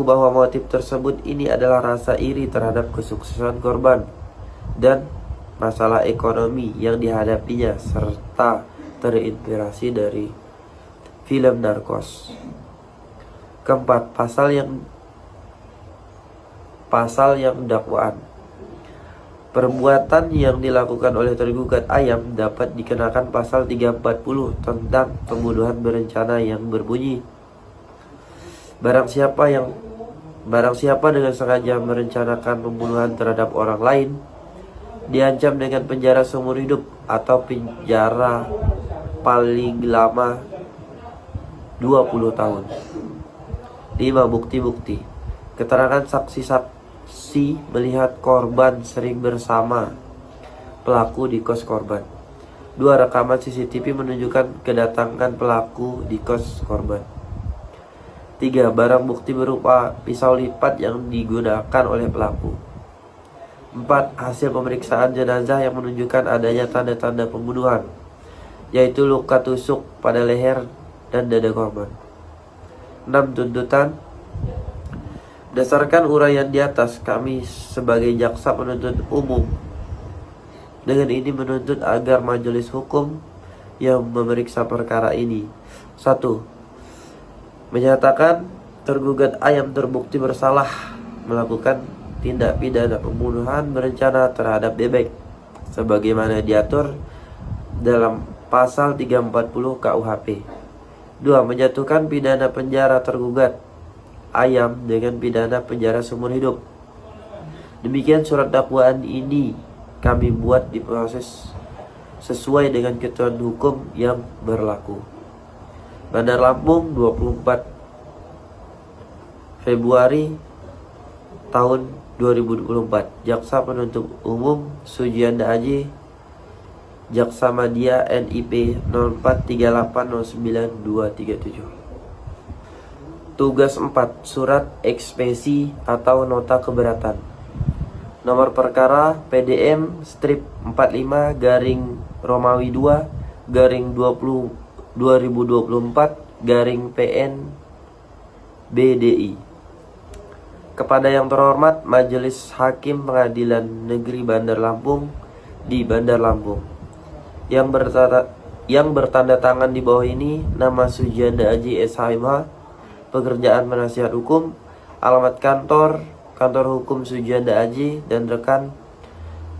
bahwa motif tersebut ini adalah rasa iri terhadap kesuksesan korban dan masalah ekonomi yang dihadapinya, serta terinspirasi dari film Narcos. Keempat, pasal yang dakwaan. Perbuatan yang dilakukan oleh tergugat Ayam dapat dikenakan pasal 340 tentang pembunuhan berencana yang berbunyi, Barang siapa dengan sengaja merencanakan pembunuhan terhadap orang lain diancam dengan penjara seumur hidup atau penjara paling lama 20 tahun. 5. Bukti-bukti. Keterangan saksi-saksi melihat korban sering bersama pelaku di kos korban. 2. Rekaman CCTV menunjukkan kedatangan pelaku di kos korban. 3. Barang bukti berupa pisau lipat yang digunakan oleh pelaku. 4. Hasil pemeriksaan jenazah yang menunjukkan adanya tanda-tanda pembunuhan, yaitu luka tusuk pada leher dan dada korban. 6. Tuntutan. Berdasarkan uraian di atas, kami sebagai jaksa penuntut umum dengan ini menuntut agar majelis hukum yang memeriksa perkara ini: 1. Menyatakan tergugat Ayam terbukti bersalah melakukan tindak pidana pembunuhan berencana terhadap Bebek sebagaimana diatur dalam pasal 340 KUHP. 2. Menjatuhkan pidana penjara tergugat Ayam dengan pidana penjara seumur hidup. Demikian surat dakwaan ini kami buat diproses sesuai dengan ketentuan hukum yang berlaku. Bandar Lampung, 24 Februari tahun 2024. Jaksa penuntut umum Sujianda Aji, Jaksa Madya NIP 0438092237. Tugas 4. Surat ekspesi atau nota keberatan. Nomor perkara PDM strip 45 garing Romawi 2 garing 2024 garing PN BDI. Kepada yang terhormat Majelis Hakim Pengadilan Negeri Bandar Lampung di Bandar Lampung, yang bertanda tangan di bawah ini: nama Sujianda Aji SHMH, pekerjaan penasihat hukum, alamat kantor hukum Sujianda Aji dan rekan,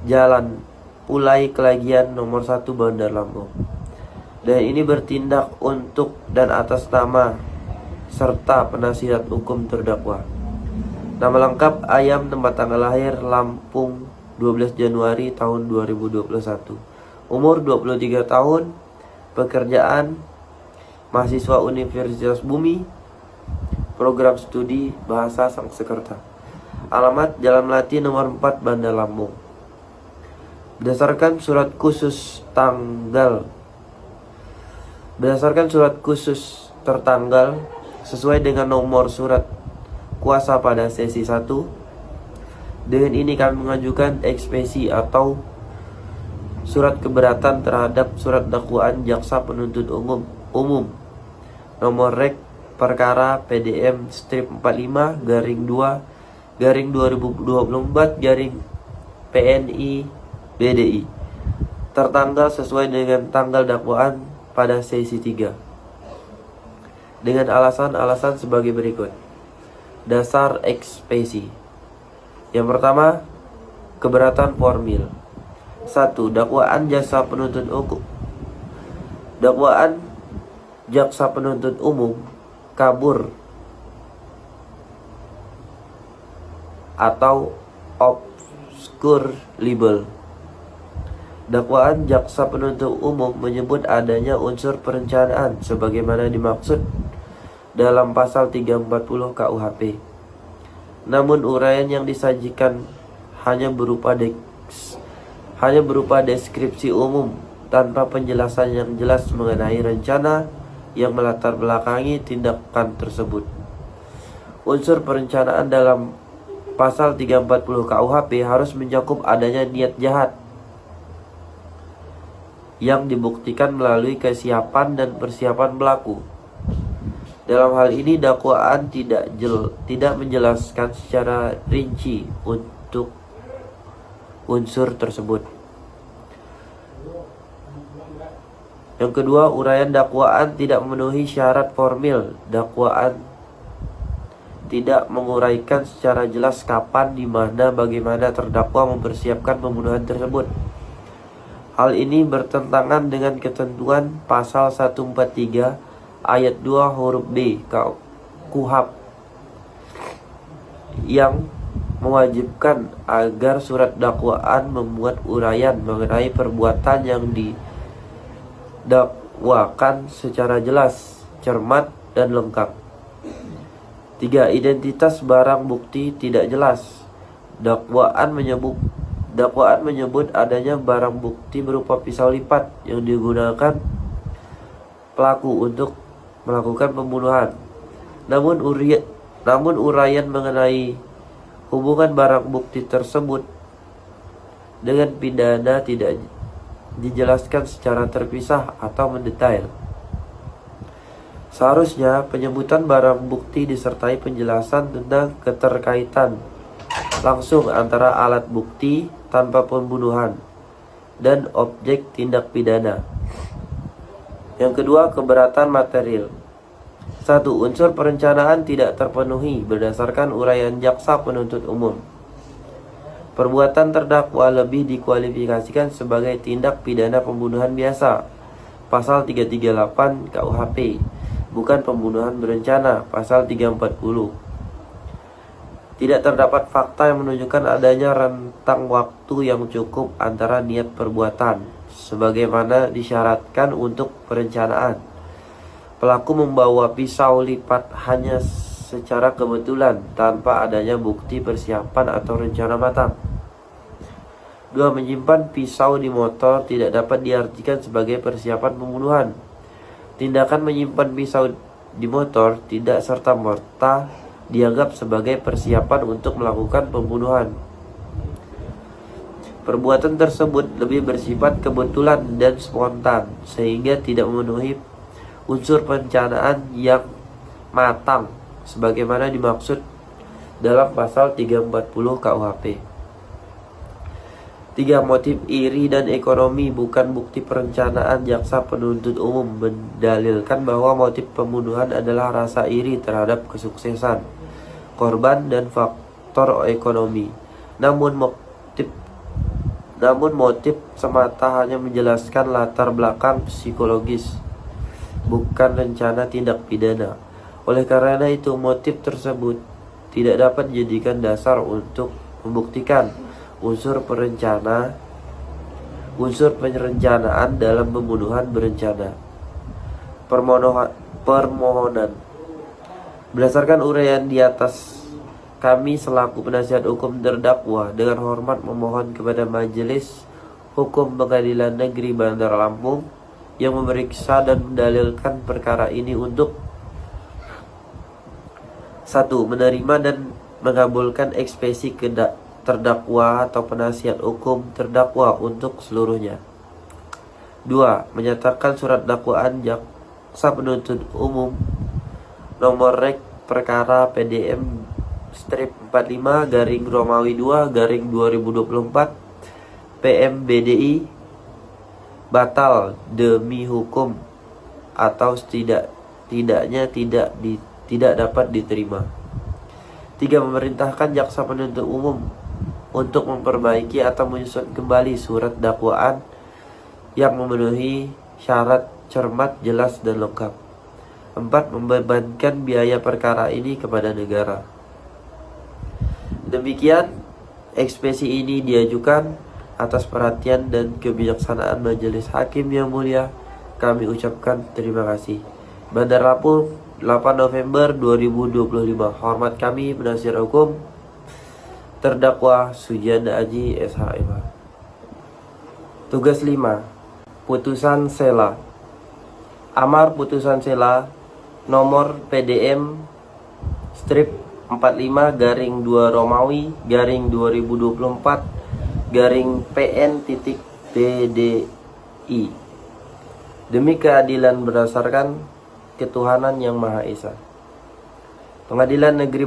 Jalan Pulai Kelagian nomor 1 Bandar Lampung. Dan ini bertindak untuk dan atas nama serta penasihat hukum terdakwa. Nama lengkap Ayam, tempat tanggal lahir Lampung 12 Januari tahun 2021. Umur 23 tahun, pekerjaan mahasiswa Universitas Bumi, program studi Bahasa Sanskerta. Alamat Jalan Melati nomor 4 Bandar Lampung. Berdasarkan surat khusus tertanggal sesuai dengan nomor surat kuasa pada sesi 1. Dengan ini kami mengajukan ekspesi atau surat keberatan terhadap surat dakwaan jaksa penuntut umum nomor rek perkara PDM strip 45 garing 2 garing 2024 garing PNI BDI tertanggal sesuai dengan tanggal dakwaan pada sesi 3 dengan alasan-alasan sebagai berikut. Dasar ekspesi. Yang pertama, keberatan formil. 1. Dakwaan jaksa penuntut umum kabur atau obscure libel. Dakwaan jaksa penuntut umum menyebut adanya unsur perencanaan sebagaimana dimaksud dalam pasal 340 KUHP. Namun uraian yang disajikan hanya berupa deskripsi umum tanpa penjelasan yang jelas mengenai rencana yang melatar belakangi tindakan tersebut. Unsur perencanaan dalam pasal 340 KUHP harus mencakup adanya niat jahat yang dibuktikan melalui kesiapan dan persiapan pelaku. Dalam hal ini dakwaan tidak menjelaskan secara rinci untuk unsur tersebut. Yang kedua, uraian dakwaan tidak memenuhi syarat formil. Dakwaan tidak menguraikan secara jelas kapan, di mana, bagaimana terdakwa mempersiapkan pembunuhan tersebut. Hal ini bertentangan dengan ketentuan pasal 143 ayat 2 huruf B KUHP yang mewajibkan agar surat dakwaan memuat uraian mengenai perbuatan yang didakwakan secara jelas, cermat, dan lengkap. 3. Identitas barang bukti tidak jelas. Dakwaan menyebut adanya barang bukti berupa pisau lipat yang digunakan pelaku untuk melakukan pembunuhan. Namun uraian mengenai hubungan barang bukti tersebut dengan pidana tidak dijelaskan secara terpisah atau mendetail. Seharusnya penyebutan barang bukti disertai penjelasan tentang keterkaitan langsung antara alat bukti tanpa pembunuhan dan objek tindak pidana. Yang kedua, keberatan material. 1. Unsur perencanaan tidak terpenuhi berdasarkan uraian jaksa penuntut umum. Perbuatan terdakwa lebih dikualifikasikan sebagai tindak pidana pembunuhan biasa, pasal 338 KUHP, bukan pembunuhan berencana, pasal 340. Tidak terdapat fakta yang menunjukkan adanya rentang waktu yang cukup antara niat perbuatan, sebagaimana disyaratkan untuk perencanaan. Pelaku membawa pisau lipat hanya secara kebetulan tanpa adanya bukti persiapan atau rencana matang. 2. Menyimpan pisau di motor tidak dapat diartikan sebagai persiapan pembunuhan. Tindakan menyimpan pisau di motor tidak serta-merta dianggap sebagai persiapan untuk melakukan pembunuhan. Perbuatan tersebut lebih bersifat kebetulan dan spontan, sehingga tidak memenuhi unsur perencanaan yang matang sebagaimana dimaksud dalam pasal 340 KUHP. 3. Motif iri dan ekonomi bukan bukti perencanaan. Jaksa penuntut umum mendalilkan bahwa motif pembunuhan adalah rasa iri terhadap kesuksesan korban dan faktor ekonomi. Namun motif semata hanya menjelaskan latar belakang psikologis, bukan rencana tindak pidana. Oleh karena itu, motif tersebut tidak dapat dijadikan dasar untuk membuktikan unsur perencanaan dalam pembunuhan berencana. Permohonan. Berdasarkan uraian di atas, kami selaku penasihat hukum terdakwa dengan hormat memohon kepada Majelis Hukum Pengadilan Negeri Bandar Lampung yang memeriksa dan mendalilkan perkara ini untuk 1. Menerima dan mengabulkan eksepsi terdakwa atau penasihat hukum terdakwa untuk seluruhnya. 2. Menyatakan surat dakwaan jaksa penuntut umum nomor rek perkara PDM strip 45 garing Romawi 2 garing 2024 PMBDI batal demi hukum atau tidaknya tidak dapat diterima. 3. Memerintahkan jaksa penuntut umum untuk memperbaiki atau menyusun kembali surat dakwaan yang memenuhi syarat cermat, jelas, dan lengkap. 4. Membebankan biaya perkara ini kepada negara. Demikian, eksepsi ini diajukan atas perhatian dan kebijaksanaan Majelis Hakim yang mulia. Kami ucapkan terima kasih. Bandar Lampung, 8 November 2025. Hormat kami, penasihat hukum terdakwa Sujianda Aji SHMH. Tugas 5. Putusan Sela. Amar putusan Sela nomor PDM strip 45 garing 2 Romawi garing 2024 garing PN titik PDI. Demi keadilan berdasarkan ketuhanan yang Maha Esa. Pengadilan Negeri